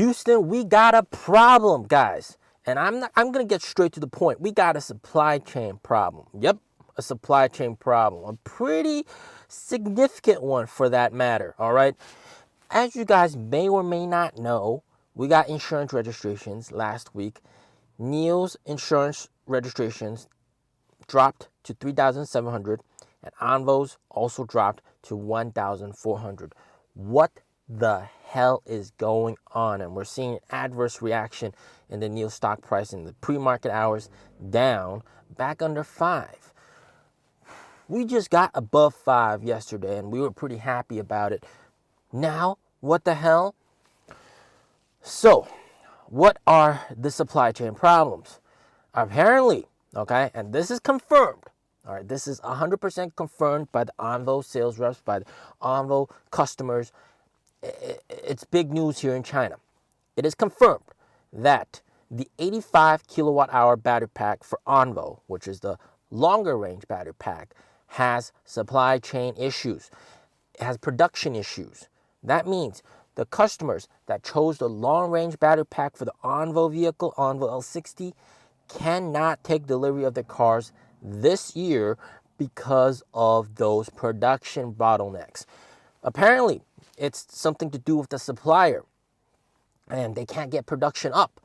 Houston, we got a problem, guys. And I'm going to get straight to the point. We got a supply chain problem. Yep, a supply chain problem. A pretty significant one for that matter, all right? As you guys may or may not know, we got insurance registrations last week. NIO's insurance registrations dropped to 3,700 and ONVO's also dropped to 1,400. What the hell is going on? And we're seeing an adverse reaction in the NIO stock price in the pre-market hours, down back under 5. We just got above 5 yesterday and we were pretty happy about it. Now, what the hell? So, what are the supply chain problems? Apparently, okay, and this is confirmed. All right, this is 100% confirmed by the ONVO sales reps, by the ONVO customers. It's big news here in China. It is confirmed that the 85 kilowatt hour battery pack for ONVO, which is the longer range battery pack, has supply chain issues. It has production issues. That means the customers that chose the long range battery pack for the ONVO vehicle, ONVO L60, cannot take delivery of their cars this year because of those production bottlenecks. Apparently, it's something to do with the supplier and they can't get production up.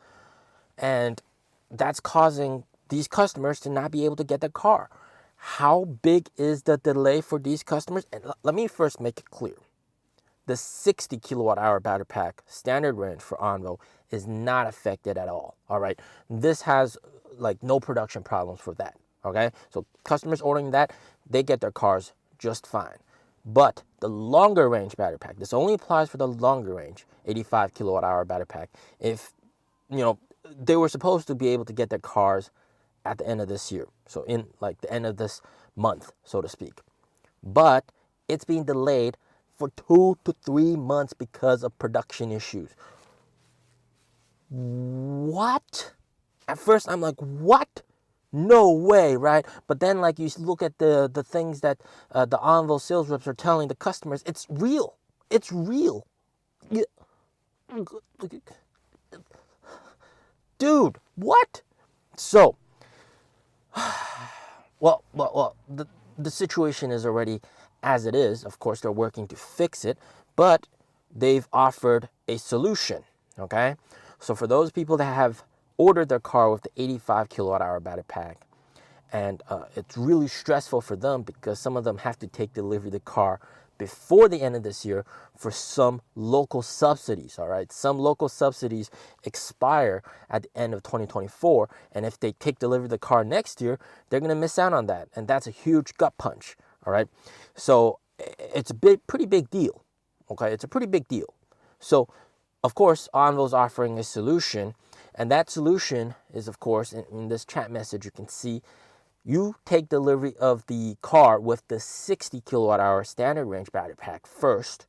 And that's causing these customers to not be able to get their car. How big is the delay for these customers? And let me first make it clear. The 60 kilowatt hour battery pack standard range for ONVO is not affected at all. All right. This has like no production problems for that. Okay. So customers ordering that, they get their cars just fine. But the longer range battery pack, this only applies for the longer range 85 kilowatt hour battery pack. If, they were supposed to be able to get their cars at the end of this year. So in like the end of this month, so to speak. But it's being delayed for 2 to 3 months because of production issues. What? At first I'm like, what? No way, right? But then like you look at the things that the ONVO sales reps are telling the customers, it's real. It's real. Dude, what? So, well, the situation is already as it is. Of course, they're working to fix it, but they've offered a solution, okay? So for those people that have ordered their car with the 85 kilowatt hour battery pack, and it's really stressful for them because some of them have to take delivery of the car before the end of this year for some local subsidies, all right? Some local subsidies expire at the end of 2024, and if they take delivery of the car next year, they're going to miss out on that, and that's a huge gut punch, all right? So it's a pretty big deal, okay? It's a pretty big deal. So, of course, ONVO's offering a solution, and that solution is, of course, in this chat message, you can see you take delivery of the car with the 60 kilowatt hour standard range battery pack first,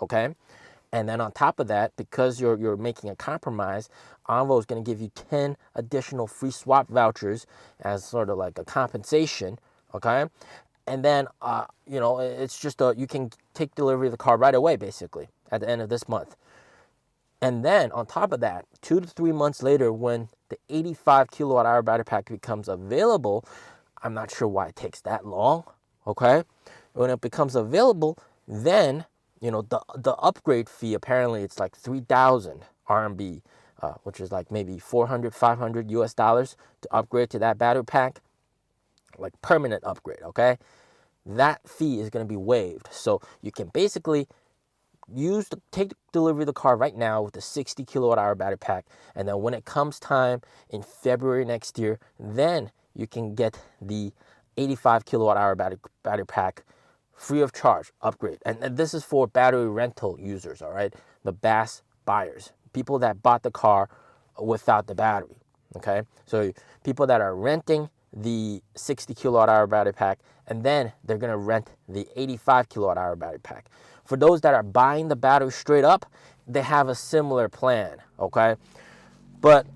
okay? And then on top of that, because you're making a compromise, ONVO is going to give you 10 additional free swap vouchers as sort of like a compensation, okay? And then, it's just you can take delivery of the car right away, basically, at the end of this month. And then on top of that, 2 to 3 months later, when the 85 kilowatt hour battery pack becomes available, I'm not sure why it takes that long, okay? When it becomes available, then, the upgrade fee, apparently it's like 3,000 RMB, which is like maybe 400, 500 US dollars to upgrade to that battery pack, like permanent upgrade, okay? That fee is going to be waived. So you can basically take delivery of the car right now with the 60 kilowatt hour battery pack, and then when it comes time in February next year, then you can get the 85 kilowatt hour battery pack free of charge upgrade. And this is for battery rental users, all right? The BaaS buyers, people that bought the car without the battery, okay? So people that are renting the 60 kilowatt hour battery pack, and then they're going to rent the 85 kilowatt hour battery pack. For those that are buying the battery straight up, they have a similar plan, okay? But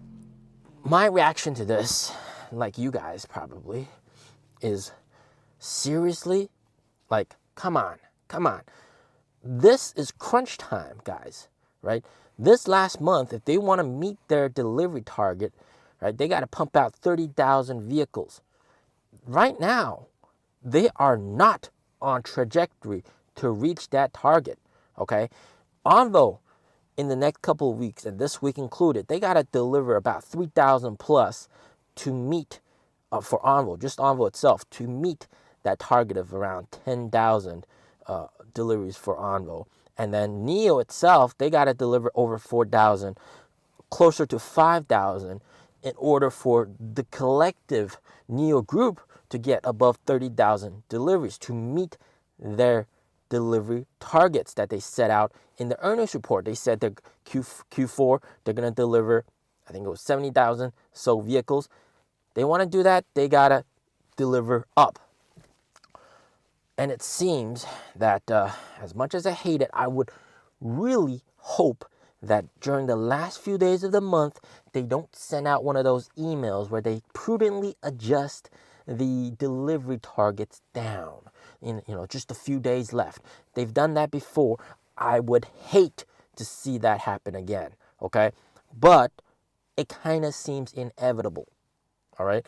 my reaction to this, like you guys probably, is seriously, like, come on. This is crunch time, guys, right? This last month, if they want to meet their delivery target, right, they got to pump out 30,000 vehicles. Right now, they are not on trajectory to reach that target, okay? ONVO, in the next couple of weeks, and this week included, they got to deliver about 3,000 plus to meet, for ONVO, just ONVO itself, to meet that target of around 10,000 deliveries for ONVO. And then NIO itself, they got to deliver over 4,000, closer to 5,000, in order for the collective NIO group to get above 30,000 deliveries to meet their delivery targets that they set out in the earnings report. They said that Q4, they're going to deliver, I think it was 70,000 so vehicles. They want to do that, they got to deliver up. And it seems that as much as I hate it, I would really hope that during the last few days of the month, they don't send out one of those emails where they prudently adjust the delivery targets down in, just a few days left. They've done that before. I would hate to see that happen again, okay? But it kind of seems inevitable, all right?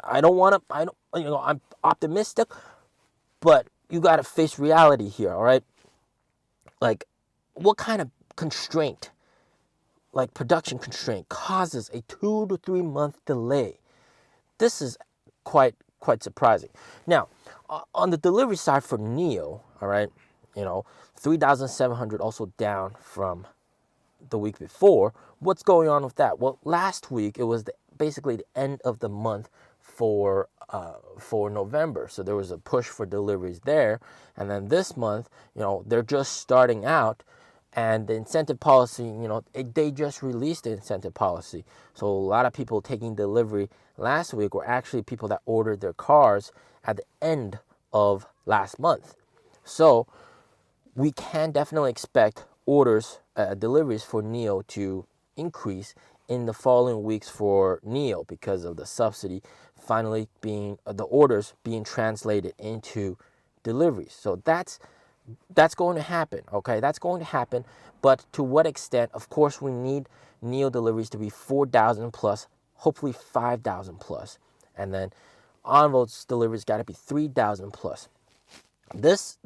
I don't want to, I'm optimistic, but you got to face reality here, all right? Like, what kind of constraint, like production constraint, causes a 2 to 3 month delay? This is quite surprising. Now, on the delivery side for NIO, all right, 3,700 also down from the week before. What's going on with that? Well, last week it was basically the end of the month for November, so there was a push for deliveries there. And then this month, they're just starting out, and the incentive policy, they just released the incentive policy. So a lot of people taking delivery last week were actually people that ordered their cars at the end of last month. So we can definitely expect deliveries for NIO to increase in the following weeks for NIO because of the subsidy finally being, the orders being translated into deliveries. So that's going to happen, okay? That's going to happen, but to what extent? Of course, we need NIO deliveries to be 4,000 plus, hopefully 5,000 plus, and then ONVO's deliveries got to be 3,000 plus. This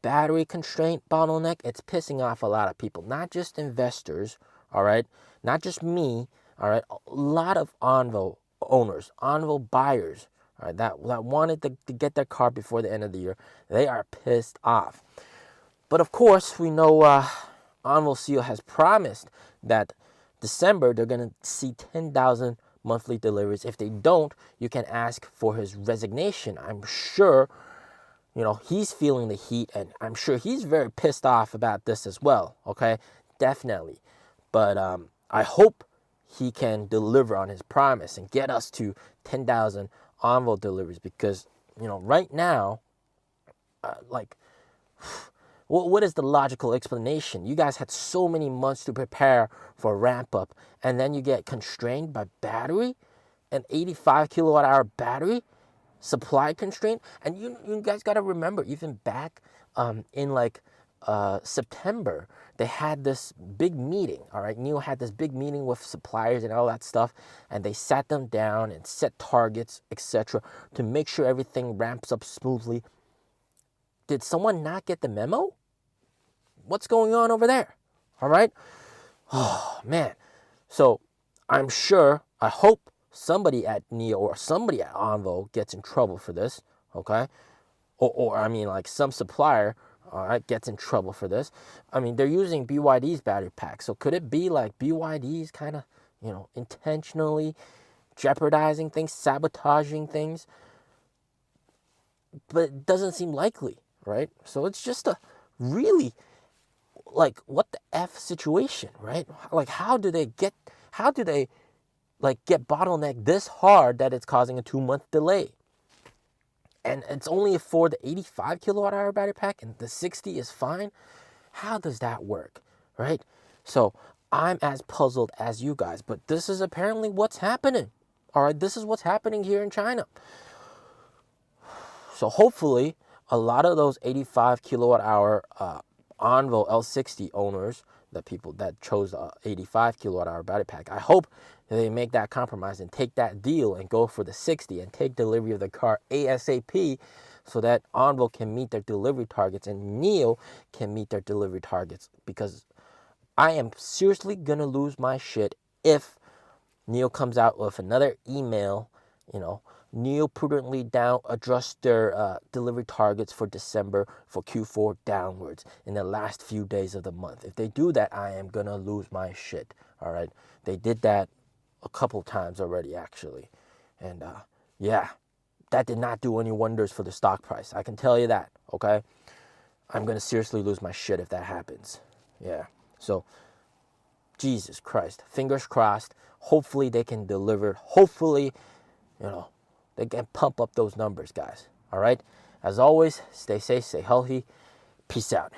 battery constraint bottleneck, it's pissing off a lot of people, not just investors, all right? Not just me, all right? A lot of ONVO owners, ONVO buyers, all right, that wanted to get their car before the end of the year, they are pissed off. But of course, we know ONVO CEO has promised that December they're going to see 10,000 monthly deliveries. If they don't, you can ask for his resignation. I'm sure, he's feeling the heat, and I'm sure he's very pissed off about this as well, okay? Definitely. But I hope he can deliver on his promise and get us to 10,000 ONVO deliveries, because, right now, what is the logical explanation? You guys had so many months to prepare for a ramp up, and then you get constrained by battery, an 85 kilowatt hour battery, supply constraint. And you guys got to remember, even back in September, they had this big meeting, all right? NIO had this big meeting with suppliers and all that stuff, and they sat them down and set targets, etc., to make sure everything ramps up smoothly. Did someone not get the memo? What's going on over there? All right? Oh, man. So I hope somebody at NIO or somebody at ONVO gets in trouble for this, okay? Or some supplier, all right, gets in trouble for this. They're using BYD's battery pack. So could it be like BYD's kind of, intentionally jeopardizing things, sabotaging things? But it doesn't seem likely, right? So it's just a really, what the F situation, right? How do they get bottleneck this hard that it's causing a 2-month delay? And it's only for the 85 kilowatt hour battery pack, and the 60 is fine. How does that work, right? So I'm as puzzled as you guys, but this is apparently what's happening. All right, this is what's happening here in China. So hopefully a lot of those 85 kilowatt hour ONVO L60 owners, the people that chose the 85 kilowatt hour battery pack. I hope they make that compromise and take that deal and go for the 60 and take delivery of the car ASAP, so that ONVO can meet their delivery targets and NIO can meet their delivery targets. Because I am seriously gonna lose my shit if NIO comes out with another email, NIO prudently adjust their delivery targets for December for Q4 downwards in the last few days of the month. If they do that, I am gonna lose my shit. All right, they did that a couple times already, actually, and yeah, that did not do any wonders for the stock price. I can tell you that. Okay, I'm gonna seriously lose my shit if that happens. Yeah, so Jesus Christ, fingers crossed. Hopefully they can deliver. Hopefully, they can pump up those numbers, guys. All right? As always, stay safe, stay healthy. Peace out.